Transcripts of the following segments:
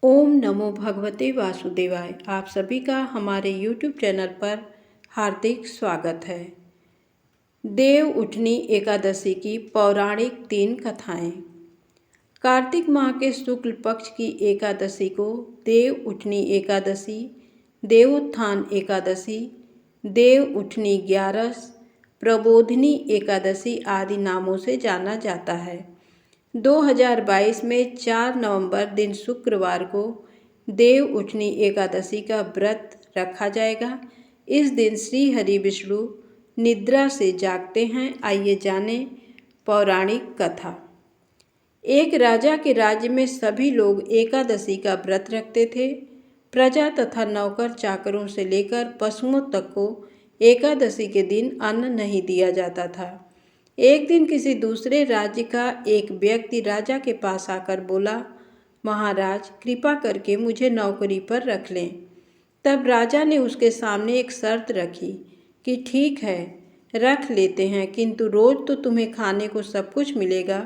ओम नमो भगवते वासुदेवाय। आप सभी का हमारे YouTube चैनल पर हार्दिक स्वागत है। देव उठनी एकादशी की पौराणिक 3 कथाएं। कार्तिक माह के शुक्ल पक्ष की एकादशी को देव उठनी एकादशी, देवोत्थान एकादशी, देव उठनी ग्यारस, प्रबोधिनी एकादशी आदि नामों से जाना जाता है। 2022 में 4 नवंबर दिन शुक्रवार को देव उठनी एकादशी का व्रत रखा जाएगा। इस दिन श्री हरि विष्णु निद्रा से जागते हैं। आइए जानें पौराणिक कथा। एक राजा के राज्य में सभी लोग एकादशी का व्रत रखते थे। प्रजा तथा नौकर चाकरों से लेकर पशुओं तक को एकादशी के दिन अन्न नहीं दिया जाता था। एक दिन किसी दूसरे राज्य का एक व्यक्ति राजा के पास आकर बोला, महाराज कृपा करके मुझे नौकरी पर रख लें। तब राजा ने उसके सामने एक शर्त रखी कि ठीक है रख लेते हैं, किंतु रोज तो तुम्हें खाने को सब कुछ मिलेगा,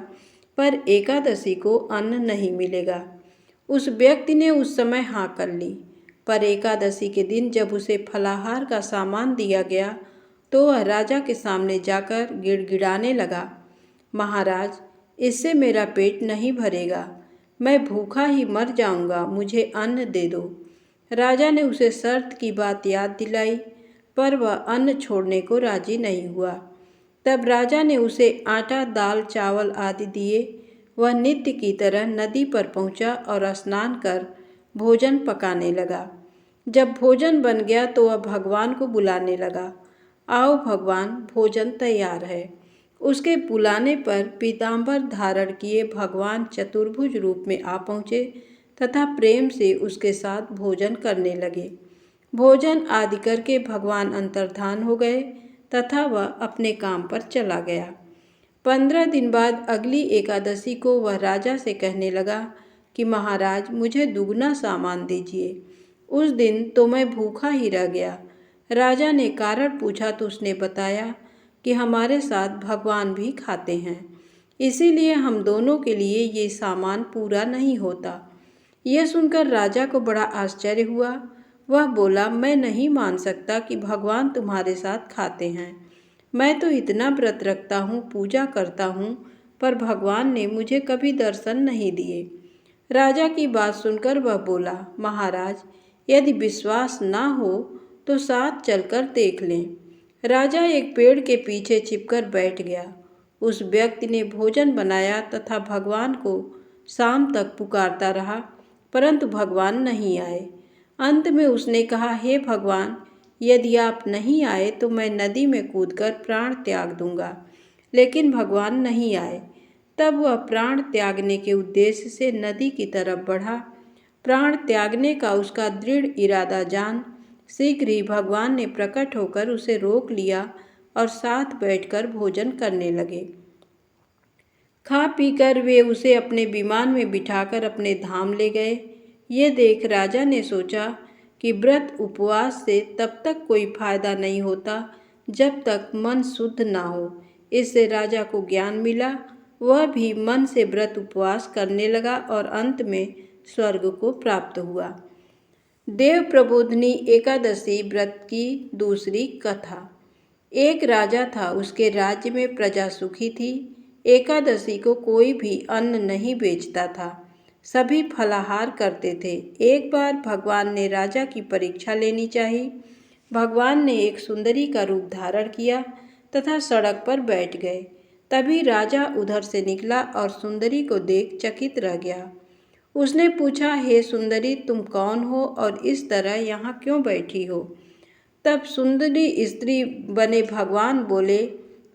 पर एकादशी को अन्न नहीं मिलेगा। उस व्यक्ति ने उस समय हाँ कर ली, पर एकादशी के दिन जब उसे फलाहार का सामान दिया गया तो वह राजा के सामने जाकर गिड़गिड़ाने लगा, महाराज इससे मेरा पेट नहीं भरेगा, मैं भूखा ही मर जाऊंगा, मुझे अन्न दे दो। राजा ने उसे शर्त की बात याद दिलाई, पर वह अन्न छोड़ने को राजी नहीं हुआ। तब राजा ने उसे आटा, दाल, चावल आदि दिए। वह नित्य की तरह नदी पर पहुंचा और स्नान कर भोजन पकाने लगा। जब भोजन बन गया तो वह भगवान को बुलाने लगा, आओ भगवान भोजन तैयार है। उसके बुलाने पर पीताम्बर धारण किए भगवान चतुर्भुज रूप में आ पहुँचे तथा प्रेम से उसके साथ भोजन करने लगे। भोजन आदि करके भगवान अंतर्धान हो गए तथा वह अपने काम पर चला गया। 15 दिन बाद अगली एकादशी को वह राजा से कहने लगा कि महाराज मुझे दुगना सामान दीजिए। उस दिन तो मैं भूखा ही रह गया। राजा ने कारण पूछा तो उसने बताया कि हमारे साथ भगवान भी खाते हैं, इसीलिए हम दोनों के लिए ये सामान पूरा नहीं होता। यह सुनकर राजा को बड़ा आश्चर्य हुआ। वह बोला, मैं नहीं मान सकता कि भगवान तुम्हारे साथ खाते हैं। मैं तो इतना व्रत रखता हूँ, पूजा करता हूँ, पर भगवान ने मुझे कभी दर्शन नहीं दिए। राजा की बात सुनकर वह बोला, महाराज यदि विश्वास ना हो तो साथ चलकर देख लें। राजा एक पेड़ के पीछे छिपकर बैठ गया। उस व्यक्ति ने भोजन बनाया तथा भगवान को शाम तक पुकारता रहा, परंतु भगवान नहीं आए। अंत में उसने कहा, हे भगवान यदि आप नहीं आए तो मैं नदी में कूदकर प्राण त्याग दूंगा। लेकिन भगवान नहीं आए। तब वह प्राण त्यागने के उद्देश्य से नदी की तरफ बढ़ा। प्राण त्यागने का उसका दृढ़ इरादा जान शीघ्र ही भगवान ने प्रकट होकर उसे रोक लिया और साथ बैठकर भोजन करने लगे। खा पीकर वे उसे अपने विमान में बिठाकर अपने धाम ले गए। ये देख राजा ने सोचा कि व्रत उपवास से तब तक कोई फायदा नहीं होता जब तक मन शुद्ध ना हो। इससे राजा को ज्ञान मिला। वह भी मन से व्रत उपवास करने लगा और अंत में स्वर्ग को प्राप्त हुआ। देव प्रबोधिनी एकादशी व्रत की दूसरी कथा। एक राजा था, उसके राज्य में प्रजा सुखी थी। एकादशी को कोई भी अन्न नहीं बेचता था, सभी फलाहार करते थे। एक बार भगवान ने राजा की परीक्षा लेनी चाहिए। भगवान ने एक सुंदरी का रूप धारण किया तथा सड़क पर बैठ गए। तभी राजा उधर से निकला और सुंदरी को देख चकित रह गया। उसने पूछा, हे सुंदरी तुम कौन हो और इस तरह यहाँ क्यों बैठी हो? तब सुंदरी स्त्री बने भगवान बोले,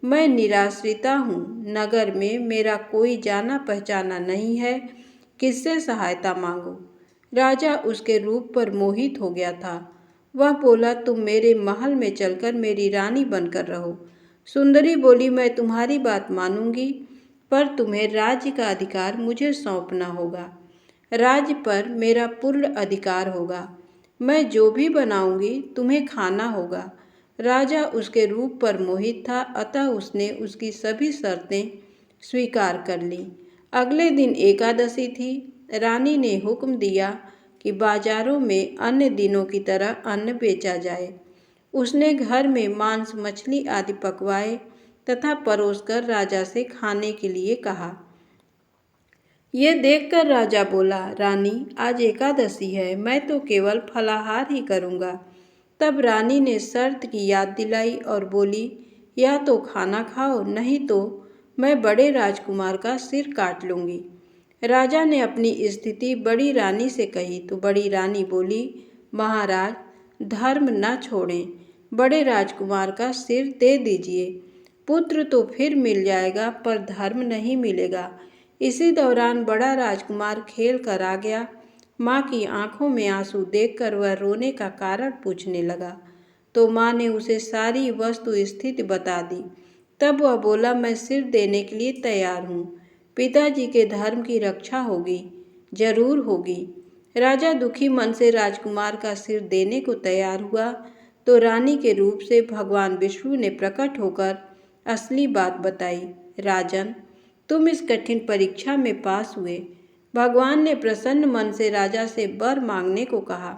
मैं निराश्रिता हूँ, नगर में मेरा कोई जाना पहचाना नहीं है, किससे सहायता मांगो? राजा उसके रूप पर मोहित हो गया था। वह बोला, तुम मेरे महल में चलकर मेरी रानी बनकर रहो। सुंदरी बोली, मैं तुम्हारी बात मानूंगी, पर तुम्हें राज्य का अधिकार मुझे सौंपना होगा। राज्य पर मेरा पूर्ण अधिकार होगा। मैं जो भी बनाऊंगी तुम्हें खाना होगा। राजा उसके रूप पर मोहित था, अतः उसने उसकी सभी शर्तें स्वीकार कर लीं। अगले दिन एकादशी थी। रानी ने हुक्म दिया कि बाजारों में अन्य दिनों की तरह अन्न बेचा जाए। उसने घर में मांस मछली आदि पकवाए तथा परोसकर राजा से खाने के लिए कहा। ये देखकर राजा बोला, रानी आज एकादशी है, मैं तो केवल फलाहार ही करूँगा। तब रानी ने शर्त की याद दिलाई और बोली, या तो खाना खाओ, नहीं तो मैं बड़े राजकुमार का सिर काट लूँगी। राजा ने अपनी स्थिति बड़ी रानी से कही तो बड़ी रानी बोली, महाराज धर्म न छोड़ें, बड़े राजकुमार का सिर दे दीजिए। पुत्र तो फिर मिल जाएगा पर धर्म नहीं मिलेगा। इसी दौरान बड़ा राजकुमार खेल कर आ गया। माँ की आंखों में आंसू देखकर वह रोने का कारण पूछने लगा तो माँ ने उसे सारी वस्तु स्थिति बता दी। तब वह बोला, मैं सिर देने के लिए तैयार हूँ, पिताजी के धर्म की रक्षा होगी, जरूर होगी। राजा दुखी मन से राजकुमार का सिर देने को तैयार हुआ तो रानी के रूप से भगवान विष्णु ने प्रकट होकर असली बात बताई। राजन, तुम इस कठिन परीक्षा में पास हुए। भगवान ने प्रसन्न मन से राजा से वर मांगने को कहा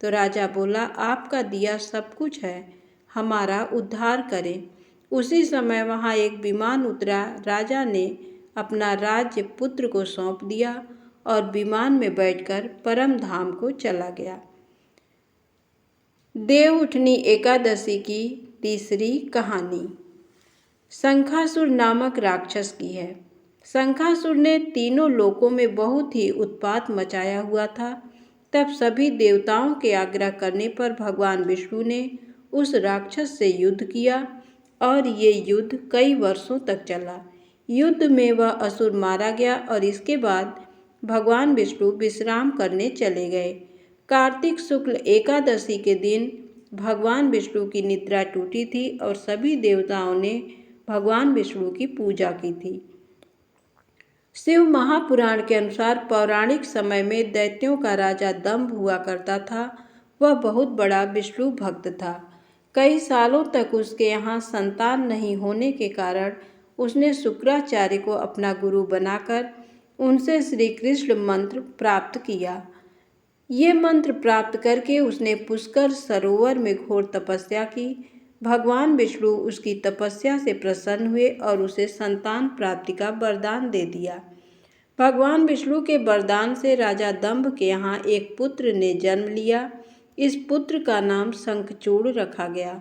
तो राजा बोला, आपका दिया सब कुछ है, हमारा उद्धार करें। उसी समय वहाँ एक विमान उतरा। राजा ने अपना राज्य पुत्र को सौंप दिया और विमान में बैठकर परम धाम को चला गया। देवउठनी एकादशी की तीसरी कहानी शंखासुर नामक राक्षस की है। शंखासुर ने तीनों लोकों में बहुत ही उत्पात मचाया हुआ था। तब सभी देवताओं के आग्रह करने पर भगवान विष्णु ने उस राक्षस से युद्ध किया और ये युद्ध कई वर्षों तक चला। युद्ध में वह असुर मारा गया और इसके बाद भगवान विष्णु विश्राम करने चले गए। कार्तिक शुक्ल एकादशी के दिन भगवान विष्णु की निद्रा टूटी थी और सभी देवताओं ने भगवान विष्णु की पूजा की थी। शिव महापुराण के अनुसार पौराणिक समय में दैत्यों का राजा दंभ हुआ करता था। वह बहुत बड़ा विष्णु भक्त था। कई सालों तक उसके यहाँ संतान नहीं होने के कारण उसने शुक्राचार्य को अपना गुरु बनाकर उनसे श्री कृष्ण मंत्र प्राप्त किया। ये मंत्र प्राप्त करके उसने पुष्कर सरोवर में घोर तपस्या की। भगवान विष्णु उसकी तपस्या से प्रसन्न हुए और उसे संतान प्राप्ति का वरदान दे दिया। भगवान विष्णु के वरदान से राजा दंभ के यहाँ एक पुत्र ने जन्म लिया। इस पुत्र का नाम शंखचूड़ रखा गया।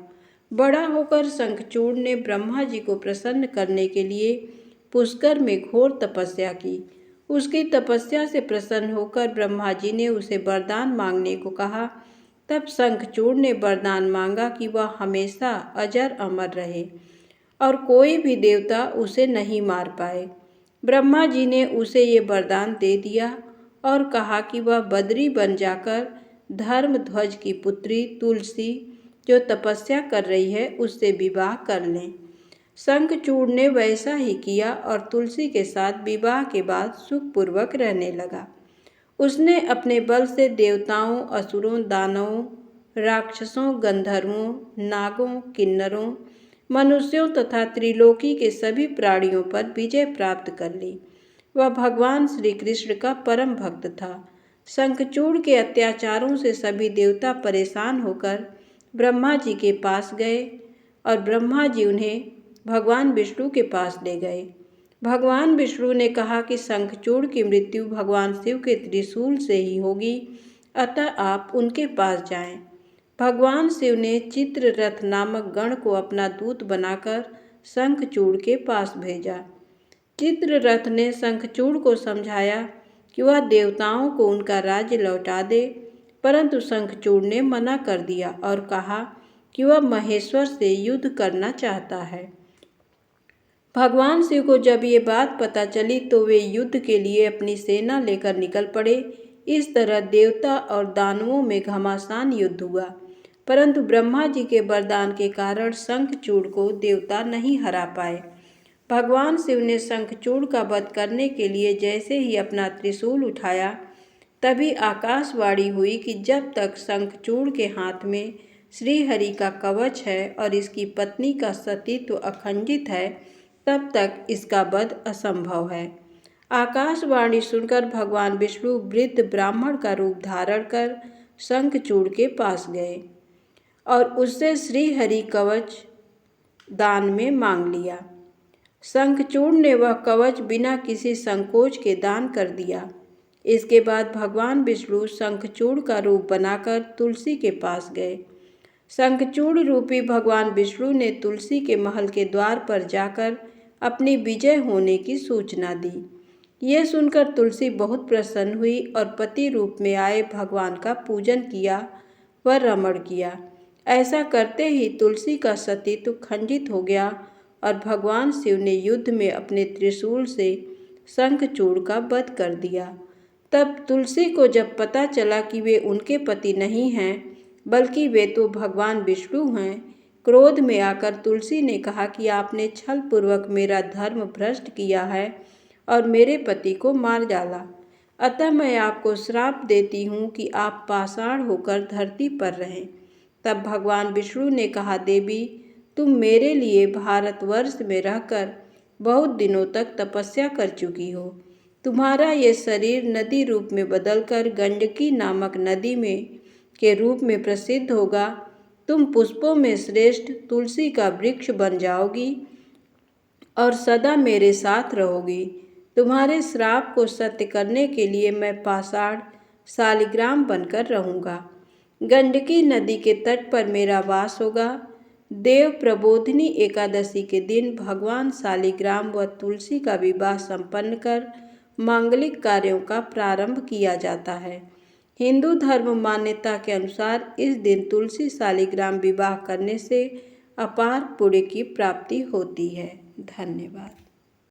बड़ा होकर शंखचूड़ ने ब्रह्मा जी को प्रसन्न करने के लिए पुष्कर में घोर तपस्या की। उसकी तपस्या से प्रसन्न होकर ब्रह्मा जी ने उसे वरदान मांगने को कहा। तब शंखचूड़ ने वरदान मांगा कि वह हमेशा अजर अमर रहे और कोई भी देवता उसे नहीं मार पाए। ब्रह्मा जी ने उसे ये वरदान दे दिया और कहा कि वह बद्री बन जाकर धर्मध्वज की पुत्री तुलसी जो तपस्या कर रही है उससे विवाह कर लें। शंखचूड़ ने वैसा ही किया और तुलसी के साथ विवाह के बाद सुखपूर्वक रहने लगा। उसने अपने बल से देवताओं, असुरों, दानवों, राक्षसों, गंधर्वों, नागों, किन्नरों, मनुष्यों तथा त्रिलोकी के सभी प्राणियों पर विजय प्राप्त कर ली। वह भगवान श्री कृष्ण का परम भक्त था। शंखचूड़ के अत्याचारों से सभी देवता परेशान होकर ब्रह्मा जी के पास गए और ब्रह्मा जी उन्हें भगवान विष्णु के पास ले गए। भगवान विष्णु ने कहा कि शंखचूड़ की मृत्यु भगवान शिव के त्रिशूल से ही होगी, अतः आप उनके पास जाएं। भगवान शिव ने चित्ररथ नामक गण को अपना दूत बनाकर शंखचूड़ के पास भेजा। चित्ररथ ने शंखचूड़ को समझाया कि वह देवताओं को उनका राज्य लौटा दे, परंतु शंखचूड़ ने मना कर दिया और कहा कि वह महेश्वर से युद्ध करना चाहता है। भगवान शिव को जब ये बात पता चली तो वे युद्ध के लिए अपनी सेना लेकर निकल पड़े। इस तरह देवता और दानवों में घमासान युद्ध हुआ, परंतु ब्रह्मा जी के वरदान के कारण शंखचूड़ को देवता नहीं हरा पाए। भगवान शिव ने शंखचूड़ का वध करने के लिए जैसे ही अपना त्रिशूल उठाया तभी आकाशवाणी हुई कि जब तक शंखचूड़ के हाथ में श्रीहरि का कवच है और इसकी पत्नी का सतीत्व अखंडित है तब तक इसका वध असंभव है। आकाशवाणी सुनकर भगवान विष्णु वृद्ध ब्राह्मण का रूप धारण कर शंखचूड़ के पास गए और उससे श्री हरि कवच दान में मांग लिया। शंखचूड़ ने वह कवच बिना किसी संकोच के दान कर दिया। इसके बाद भगवान विष्णु शंखचूड़ का रूप बनाकर तुलसी के पास गए। शंखचूड़ रूपी भगवान विष्णु ने तुलसी के महल के द्वार पर जाकर अपनी विजय होने की सूचना दी। यह सुनकर तुलसी बहुत प्रसन्न हुई और पति रूप में आए भगवान का पूजन किया व रमण किया। ऐसा करते ही तुलसी का सतीत्व खंडित हो गया और भगवान शिव ने युद्ध में अपने त्रिशूल से शंखचूड़ का वध कर दिया। तब तुलसी को जब पता चला कि वे उनके पति नहीं हैं बल्कि वे तो भगवान विष्णु हैं, क्रोध में आकर तुलसी ने कहा कि आपने छलपूर्वक मेरा धर्म भ्रष्ट किया है और मेरे पति को मार डाला। अतः मैं आपको श्राप देती हूँ कि आप पाषाण होकर धरती पर रहें। तब भगवान विष्णु ने कहा, देवी तुम मेरे लिए भारतवर्ष में रहकर बहुत दिनों तक तपस्या कर चुकी हो। तुम्हारा ये शरीर नदी रूप में बदलकर गंडकी नामक नदी में के रूप में प्रसिद्ध होगा। तुम पुष्पों में श्रेष्ठ तुलसी का वृक्ष बन जाओगी और सदा मेरे साथ रहोगी। तुम्हारे श्राप को सत्य करने के लिए मैं पाषाण शालिग्राम बनकर रहूँगा। गंडकी नदी के तट पर मेरा वास होगा। देव प्रबोधिनी एकादशी के दिन भगवान शालिग्राम व तुलसी का विवाह संपन्न कर मांगलिक कार्यों का प्रारंभ किया जाता है। हिंदू धर्म मान्यता के अनुसार इस दिन तुलसी शालिग्राम विवाह करने से अपार पुण्य की प्राप्ति होती है। धन्यवाद।